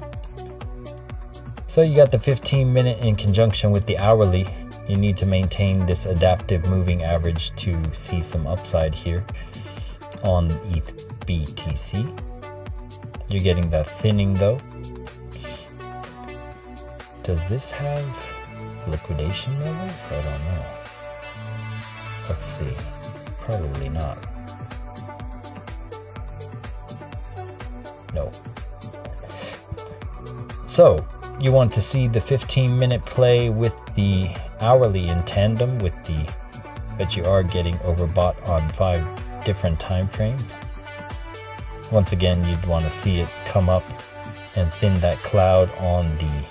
[SPEAKER 2] So you got the 15-minute in conjunction with the hourly. You need to maintain this adaptive moving average to see some upside here on ETH BTC. You're getting that thinning though. Does this have liquidation levels? I don't know. Let's see. Probably not. No. So you want to see the 15-minute play with the hourly in tandem with the, but you are getting overbought on 5 different time frames. Once again, you'd want to see it come up and thin that cloud on the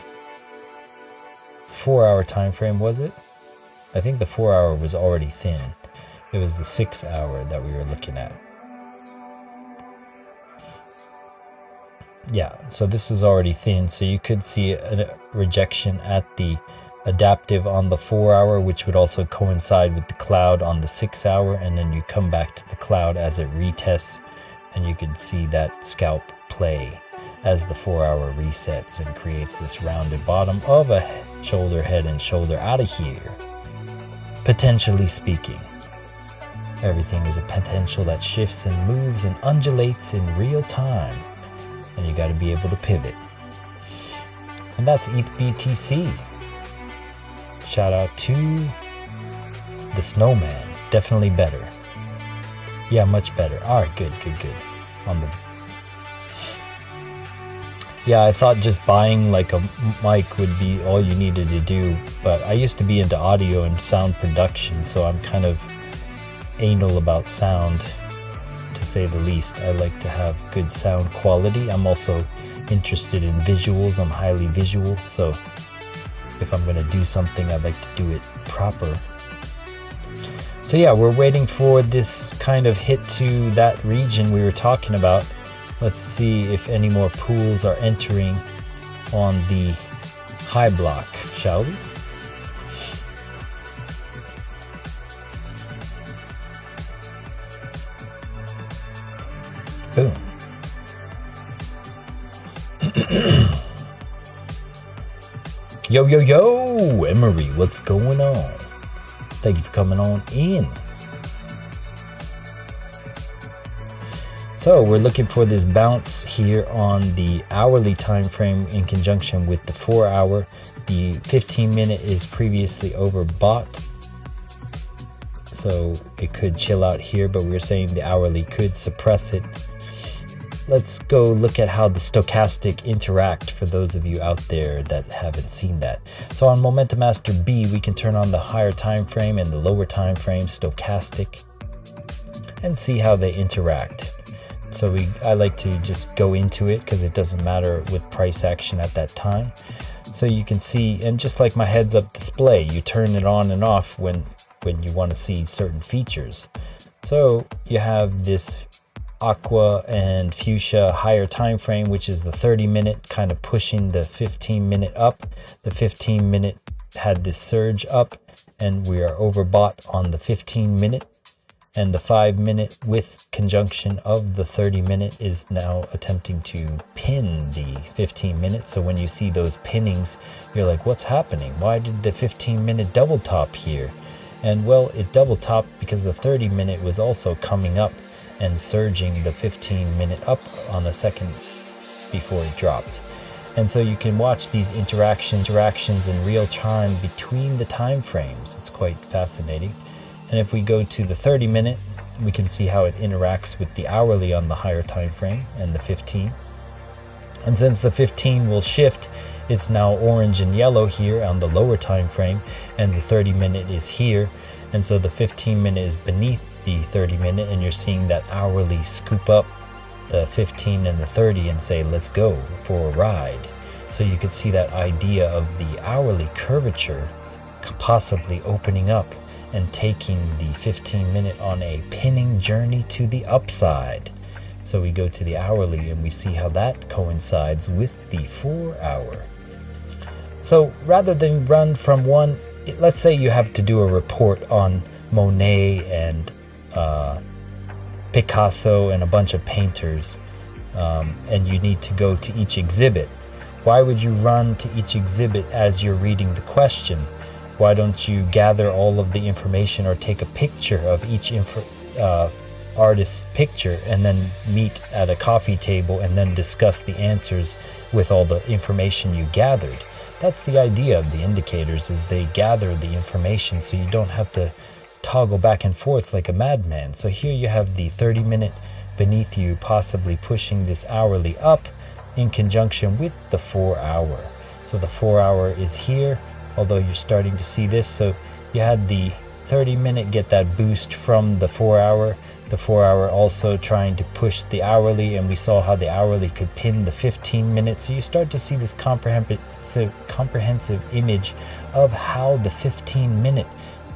[SPEAKER 2] 4-hour time frame, was it? I think the 4-hour was already thin. It was the 6-hour that we were looking at. Yeah, so this is already thin, so you could see a rejection at the adaptive on the 4-hour, which would also coincide with the cloud on the 6-hour, and then you come back to the cloud as it retests, and you could see that scalp play as the 4-hour resets and creates this rounded bottom of a shoulder, head and shoulder out of here. Potentially speaking, everything is a potential that shifts and moves and undulates in real time, and you got to be able to pivot. And that's ETH BTC. Shout out to the snowman. Definitely better. Yeah, much better. All right, good. On the Yeah, I thought just buying like a mic would be all you needed to do, but I used to be into audio and sound production, so I'm kind of anal about sound, to say the least. I like to have good sound quality. I'm also interested in visuals. I'm highly visual, so if I'm going to do something, I'd like to do it proper. So yeah, we're waiting for this kind of hit to that region we were talking about. Let's see if any more pools are entering on the high block, shall we? Boom. Yo, Emery, what's going on? Thank you for coming on in. So we're looking for this bounce here on the hourly time frame in conjunction with the 4-hour. The 15-minute is previously overbought, so it could chill out here, but we're saying the hourly could suppress it. Let's go look at how the stochastic interact for those of you out there that haven't seen that. So on Momentum Master B, we can turn on the higher time frame and the lower time frame stochastic and see how they interact. So I like to just go into it because it doesn't matter with price action at that time. So you can see, and just like my heads up display, you turn it on and off when you want to see certain features. So you have this aqua and fuchsia higher time frame, which is the 30-minute, kind of pushing the 15-minute up. The 15-minute had this surge up, and we are overbought on the 15-minute. And the 5-minute with conjunction of the 30-minute is now attempting to pin the 15-minute. So when you see those pinnings, you're like, what's happening? Why did the 15-minute double top here? And well, it double topped because the 30-minute was also coming up and surging the 15-minute up on the second before it dropped. And so you can watch these interactions in real time between the time frames. It's quite fascinating. And if we go to the 30-minute, we can see how it interacts with the hourly on the higher time frame and the 15. And since the 15 will shift, it's now orange and yellow here on the lower time frame, and the 30-minute is here. And so the 15-minute is beneath the 30-minute, and you're seeing that hourly scoop up the 15 and the 30 and say, let's go for a ride. So you could see that idea of the hourly curvature possibly opening up and taking the 15-minute on a pinning journey to the upside. So we go to the hourly and we see how that coincides with the 4-hour. So rather than run from one, let's say you have to do a report on Monet and Picasso and a bunch of painters, and you need to go to each exhibit. Why would you run to each exhibit as you're reading the question? Why don't you gather all of the information or take a picture of each artist's picture and then meet at a coffee table and then discuss the answers with all the information you gathered? That's the idea of the indicators, is they gather the information so you don't have to toggle back and forth like a madman. So here you have the 30-minute beneath you possibly pushing this hourly up in conjunction with the 4-hour. So the 4 hour is here, although you're starting to see this. So you had the 30-minute get that boost from the 4 hour. The 4 hour also trying to push the hourly, and we saw how the hourly could pin the 15 minutes. So you start to see this comprehensive image of how the 15-minute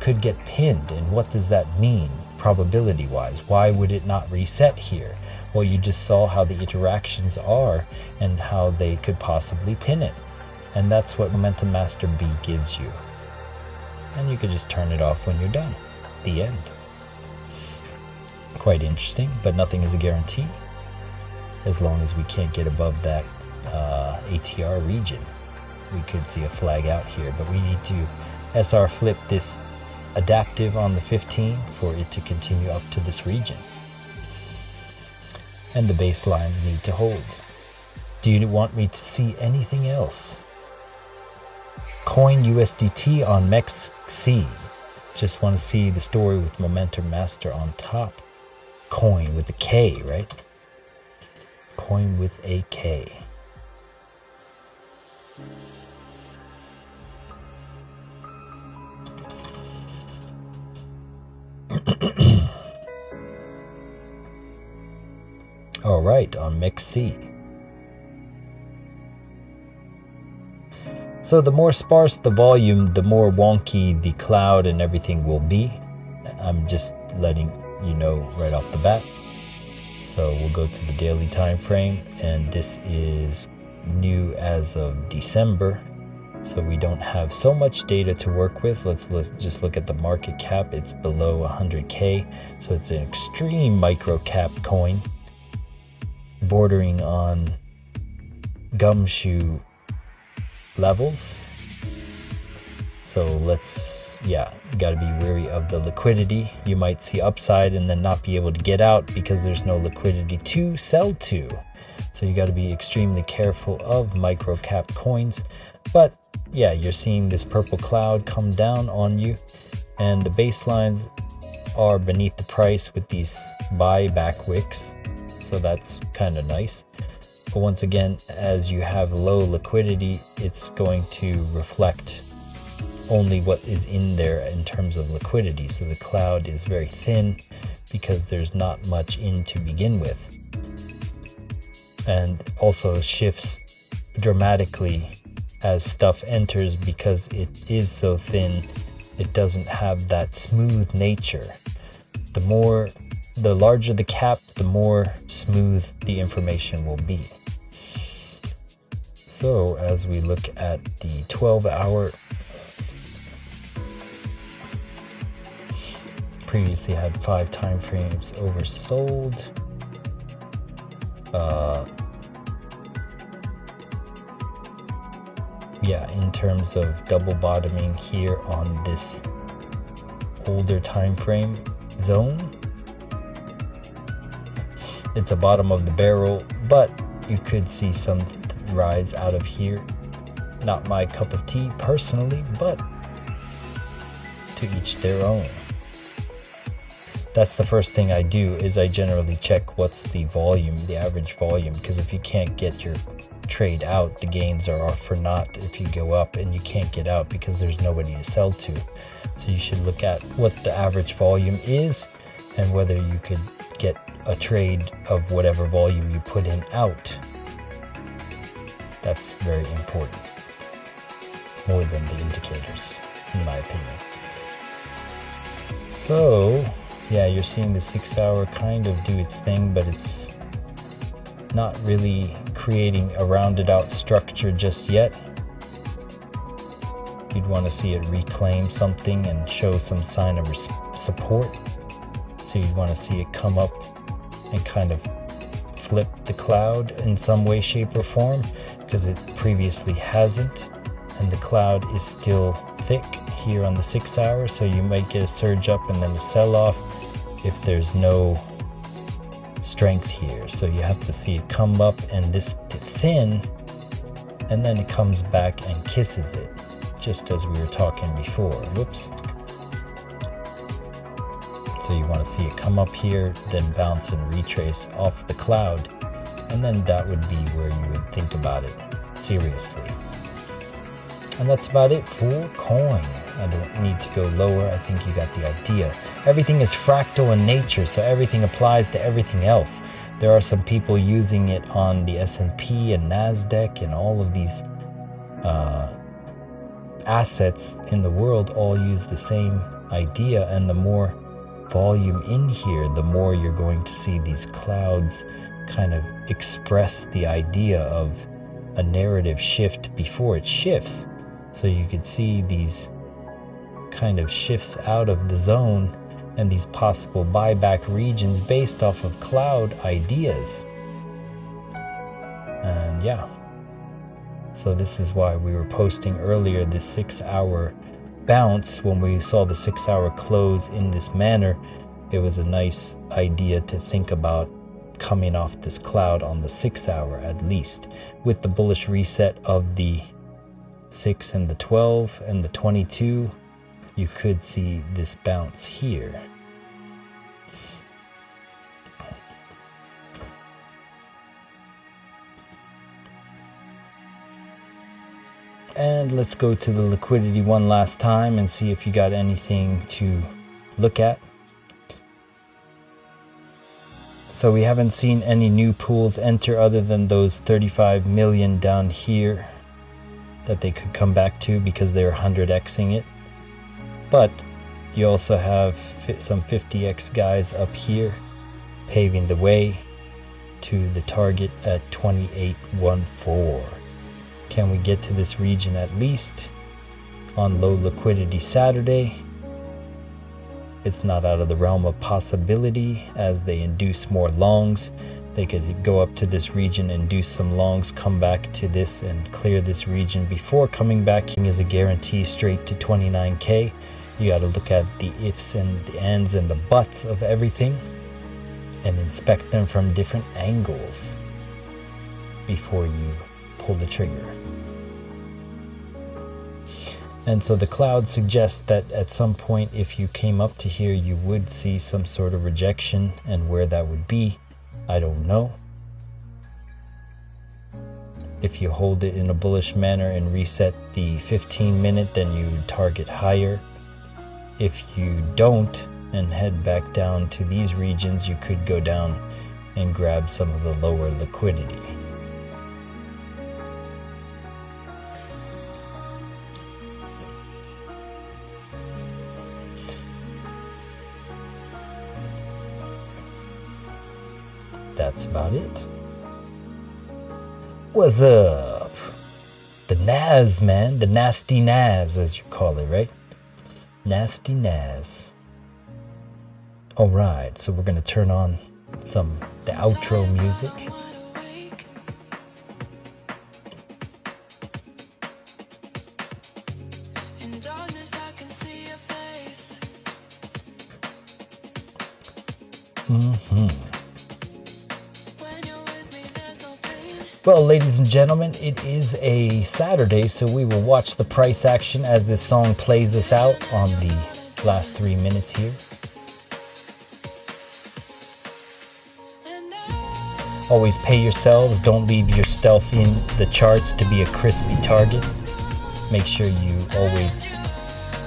[SPEAKER 2] could get pinned, and what does that mean probability wise? Why would it not reset here? Well, you just saw how the interactions are and how they could possibly pin it, and that's what Momentum Master B gives you. And you could just turn it off when you're done. The end. Quite interesting, but nothing is a guarantee as long as we can't get above that ATR region. We could see a flag out here, but we need to SR flip this adaptive on the 15 for it to continue up to this region. And the baselines need to hold. Do you want me to see anything else? Coin USDT on MEXC. Just want to see the story with Momentum Master on top. Coin with a K, right? Coin with a K. All right, on MEXC. So the more sparse the volume, the more wonky the cloud and everything will be. I'm just letting you know right off the bat. So we'll go to the daily time frame, and this is new as of December, so we don't have so much data to work with. Let's just look at the market cap. It's below 100k, so it's an extreme micro cap coin, bordering on gumshoe levels. So gotta be wary of the liquidity. You might see upside and then not be able to get out because there's no liquidity to sell to. So you gotta be extremely careful of micro cap coins. But yeah, you're seeing this purple cloud come down on you, and the baselines are beneath the price with these buyback wicks. So that's kind of nice. But once again, as you have low liquidity, it's going to reflect only what is in there in terms of liquidity. So the cloud is very thin because there's not much in to begin with, and also shifts dramatically as stuff enters because it is so thin. It doesn't have that smooth nature. The larger the cap, the more smooth the information will be. So as we look at the 12-hour, previously had 5 time frames oversold. In terms of double bottoming here on this older time frame zone, it's a bottom of the barrel, but you could see some rise out of here. Not my cup of tea personally, but to each their own. That's the first thing I do, is I generally check what's the volume, the average volume, because if you can't get your trade out, the gains are for naught if you go up and you can't get out because there's nobody to sell to. So you should look at what the average volume is and whether you could get a trade of whatever volume you put in out. That's very important, more than the indicators, in my opinion. So yeah, you're seeing the 6-hour kind of do its thing, but it's not really creating a rounded out structure just yet. You'd want to see it reclaim something and show some sign of support. So you'd want to see it come up and kind of flip the cloud in some way, shape, or form, because it previously hasn't, and the cloud is still thick here on the 6-hour. So you might get a surge up and then a sell-off if there's no strength here. So you have to see it come up and this thin, and then it comes back and kisses it, just as we were talking before. Whoops. So you want to see it come up here, then bounce and retrace off the cloud, and then that would be where you would think about it seriously. And that's about it for coin. I don't need to go lower. I think you got the idea. Everything is fractal in nature, so everything applies to everything else. There are some people using it on the S&P and NASDAQ, and all of these assets in the world all use the same idea. And the more volume in here, the more you're going to see these clouds kind of express the idea of a narrative shift before it shifts. So you could see these kind of shifts out of the zone and these possible buyback regions based off of cloud ideas. And yeah, so this is why we were posting earlier this 6-hour bounce. When we saw the 6-hour close in this manner, it was a nice idea to think about coming off this cloud on the 6-hour at least. With the bullish reset of the 6 and the 12 and the 22, you could see this bounce here. And let's go to the liquidity one last time and see if you got anything to look at. So we haven't seen any new pools enter other than those 35 million down here that they could come back to because they're 100xing it. But you also have some 50x guys up here paving the way to the target at 2814. Can we get to this region at least on low liquidity Saturday? It's not out of the realm of possibility as they induce more longs. They could go up to this region, induce some longs, come back to this and clear this region before coming back is a guarantee straight to 29k. You got to look at the ifs and the ands and the buts of everything and inspect them from different angles before you pull the trigger. And so the cloud suggests that at some point, if you came up to here, you would see some sort of rejection, and where that would be, I don't know. If you hold it in a bullish manner and reset the 15-minute, then you target higher. If you don't and head back down to these regions, you could go down and grab some of the lower liquidity. That's about it. What's up? The Nas, man. The nasty Nas, as you call it, right? Nasty Nas. Alright, so we're going to turn on the outro music. Well, ladies and gentlemen, it is a Saturday, so we will watch the price action as this song plays us out on the last 3 minutes here. Always pay yourselves. Don't leave your stealth in the charts to be a crispy target. Make sure you always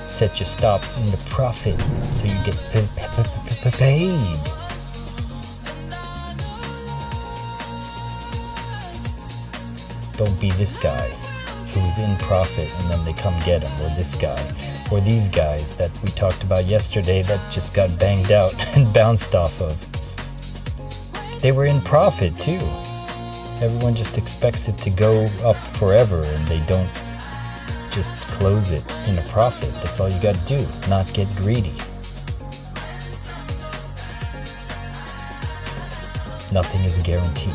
[SPEAKER 2] set your stops in the profit so you get paid. Don't be this guy who's in profit and then they come get him, or this guy, or these guys that we talked about yesterday that just got banged out and bounced off of. They were in profit too. Everyone just expects it to go up forever and they don't just close it in a profit. That's all you got to do, not get greedy. Nothing is a guarantee.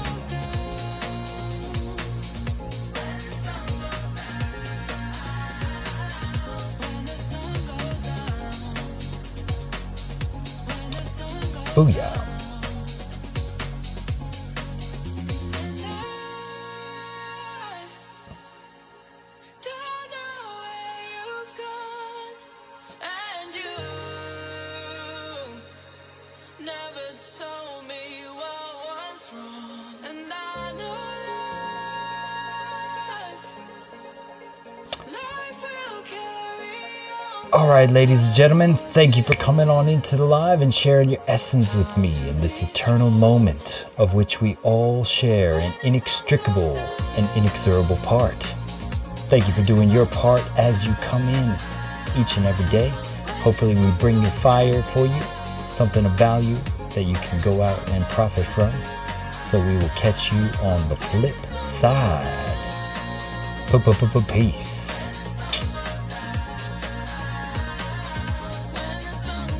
[SPEAKER 2] Booyah. All right, ladies and gentlemen, thank you for coming on into the live and sharing your essence with me in this eternal moment of which we all share an inextricable and inexorable part. Thank you for doing your part as you come in each and every day. Hopefully we bring your fire for you, something of value that you can go out and profit from. So we will catch you on the flip side. Peace.